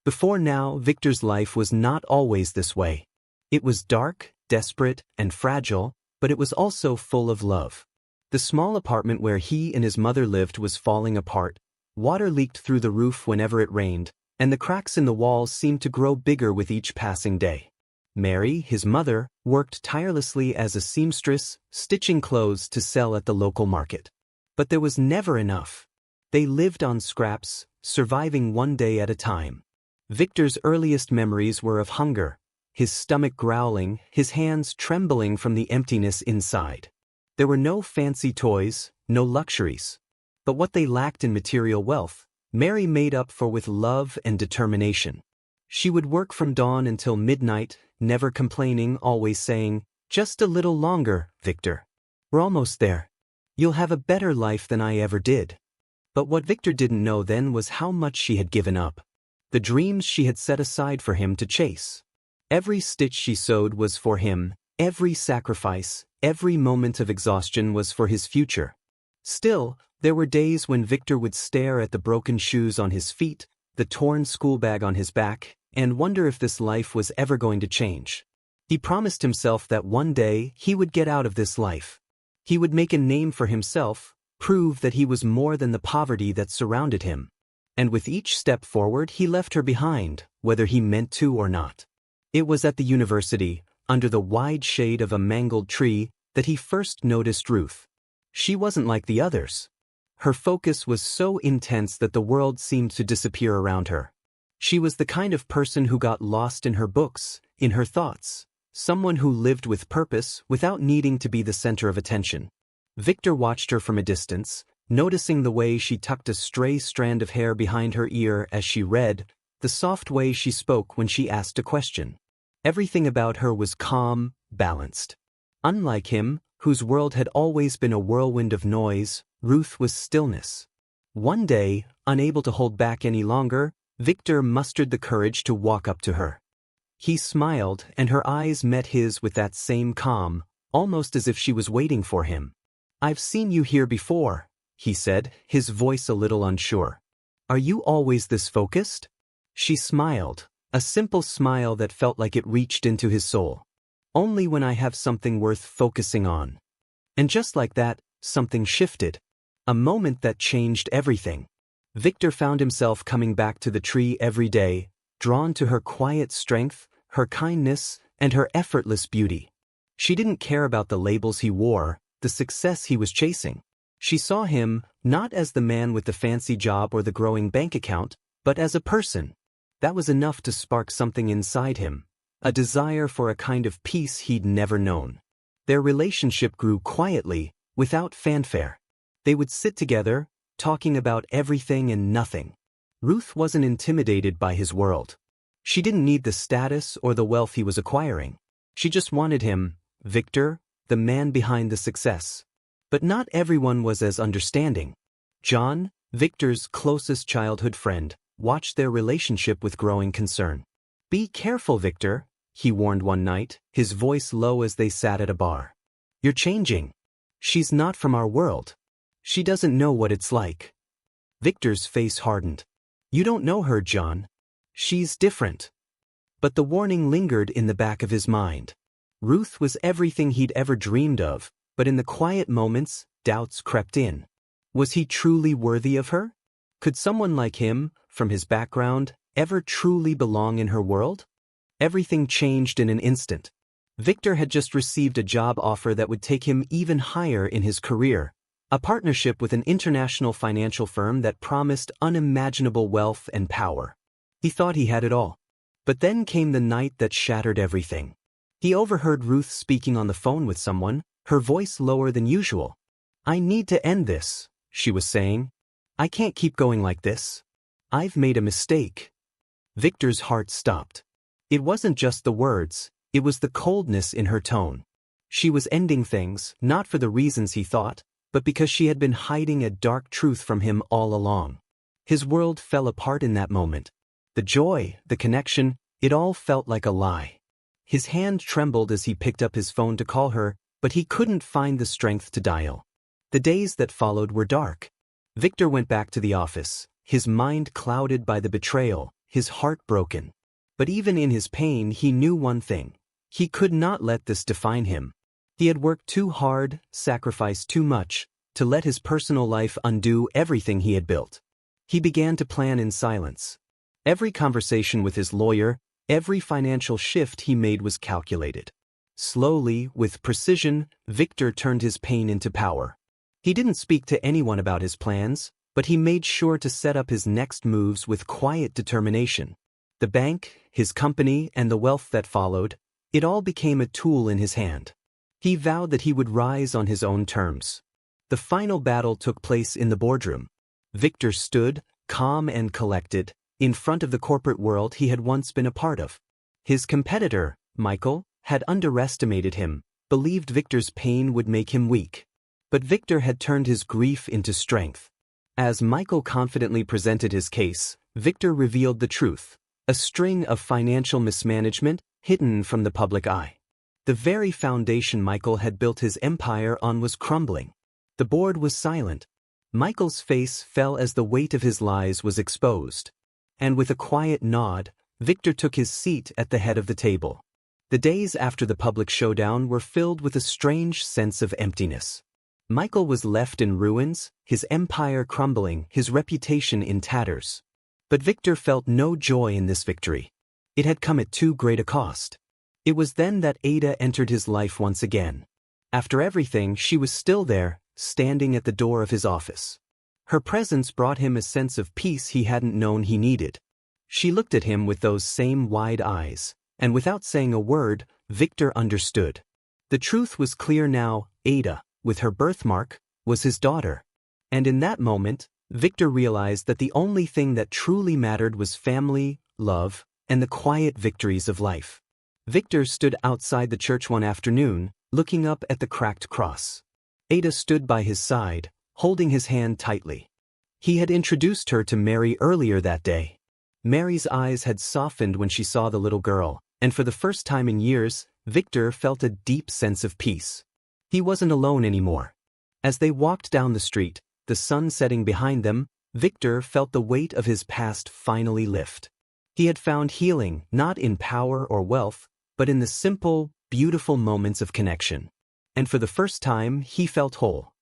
Before now, Victor's life was not always this way. It was dark, desperate, and fragile, but it was also full of love. The small apartment where he and his mother lived was falling apart. Water leaked through the roof whenever it rained, and the cracks in the walls seemed to grow bigger with each passing day. Mary, his mother, worked tirelessly as a seamstress, stitching clothes to sell at the local market. But there was never enough. They lived on scraps, surviving one day at a time. Victor's earliest memories were of hunger, his stomach growling, his hands trembling from the emptiness inside. There were no fancy toys, no luxuries. But what they lacked in material wealth, Mary made up for with love and determination. She would work from dawn until midnight, never complaining, always saying, "Just a little longer, Victor. We're almost there. You'll have a better life than I ever did." But what Victor didn't know then was how much she had given up. The dreams she had set aside for him to chase. Every stitch she sewed was for him, every sacrifice, every moment of exhaustion was for his future. Still, there were days when Victor would stare at the broken shoes on his feet, the torn school bag on his back, and wonder if this life was ever going to change. He promised himself that one day he would get out of this life. He would make a name for himself, prove that he was more than the poverty that surrounded him. And with each step forward he left her behind, whether he meant to or not. It was at the university, under the wide shade of a mangled tree, that he first noticed Ruth. She wasn't like the others. Her focus was so intense that the world seemed to disappear around her. She was the kind of person who got lost in her books, in her thoughts, someone who lived with purpose without needing to be the center of attention. Victor watched her from a distance, noticing the way she tucked a stray strand of hair behind her ear as she read, the soft way she spoke when she asked a question. Everything about her was calm, balanced. Unlike him, whose world had always been a whirlwind of noise, Ruth was stillness. One day, unable to hold back any longer, Victor mustered the courage to walk up to her. He smiled, and her eyes met his with that same calm, almost as if she was waiting for him. "I've seen you here before," he said, his voice a little unsure. "Are you always this focused?" She smiled, a simple smile that felt like it reached into his soul. "Only when I have something worth focusing on." And just like that, something shifted. A moment that changed everything. Victor found himself coming back to the tree every day, drawn to her quiet strength, her kindness, and her effortless beauty. She didn't care about the labels he wore, the success he was chasing. She saw him, not as the man with the fancy job or the growing bank account, but as a person. That was enough to spark something inside him, a desire for a kind of peace he'd never known. Their relationship grew quietly, without fanfare. They would sit together, talking about everything and nothing. Ruth wasn't intimidated by his world. She didn't need the status or the wealth he was acquiring. She just wanted him, Victor, the man behind the success. But not everyone was as understanding. John, Victor's closest childhood friend, watched their relationship with growing concern. "Be careful, Victor," he warned one night, his voice low as they sat at a bar. "You're changing. She's not from our world. She doesn't know what it's like." Victor's face hardened. "You don't know her, John. She's different." But the warning lingered in the back of his mind. Ruth was everything he'd ever dreamed of, but in the quiet moments, doubts crept in. Was he truly worthy of her? Could someone like him, from his background, ever truly belong in her world? Everything changed in an instant. Victor had just received a job offer that would take him even higher in his career, a partnership with an international financial firm that promised unimaginable wealth and power. He thought he had it all. But then came the night that shattered everything. He overheard Ruth speaking on the phone with someone, her voice lower than usual. "I need to end this," she was saying. "I can't keep going like this. I've made a mistake." Victor's heart stopped. It wasn't just the words, it was the coldness in her tone. She was ending things, not for the reasons he thought, but because she had been hiding a dark truth from him all along. His world fell apart in that moment. The joy, the connection, it all felt like a lie. His hand trembled as he picked up his phone to call her, but he couldn't find the strength to dial. The days that followed were dark. Victor went back to the office, his mind clouded by the betrayal, his heart broken. But even in his pain he knew one thing. He could not let this define him. He had worked too hard, sacrificed too much, to let his personal life undo everything he had built. He began to plan in silence. Every conversation with his lawyer, every financial shift he made was calculated. Slowly, with precision, Victor turned his pain into power. He didn't speak to anyone about his plans, but he made sure to set up his next moves with quiet determination. The bank, his company, and the wealth that followed, it all became a tool in his hand. He vowed that he would rise on his own terms. The final battle took place in the boardroom. Victor stood, calm and collected, in front of the corporate world he had once been a part of. His competitor, Michael, had underestimated him, believed Victor's pain would make him weak. But Victor had turned his grief into strength. As Michael confidently presented his case, Victor revealed the truth, a string of financial mismanagement hidden from the public eye. The very foundation Michael had built his empire on was crumbling. The board was silent. Michael's face fell as the weight of his lies was exposed. And with a quiet nod, Victor took his seat at the head of the table. The days after the public showdown were filled with a strange sense of emptiness. Michael was left in ruins, his empire crumbling, his reputation in tatters. But Victor felt no joy in this victory. It had come at too great a cost. It was then that Ada entered his life once again. After everything, she was still there, standing at the door of his office. Her presence brought him a sense of peace he hadn't known he needed. She looked at him with those same wide eyes, and without saying a word, Victor understood. The truth was clear now. Ada, with her birthmark, was his daughter. And in that moment, Victor realized that the only thing that truly mattered was family, love, and the quiet victories of life. Victor stood outside the church one afternoon, looking up at the cracked cross. Ada stood by his side, holding his hand tightly. He had introduced her to Mary earlier that day. Mary's eyes had softened when she saw the little girl, and for the first time in years, Victor felt a deep sense of peace. He wasn't alone anymore. As they walked down the street, the sun setting behind them, Victor felt the weight of his past finally lift. He had found healing not in power or wealth, but in the simple, beautiful moments of connection. And for the first time, he felt whole.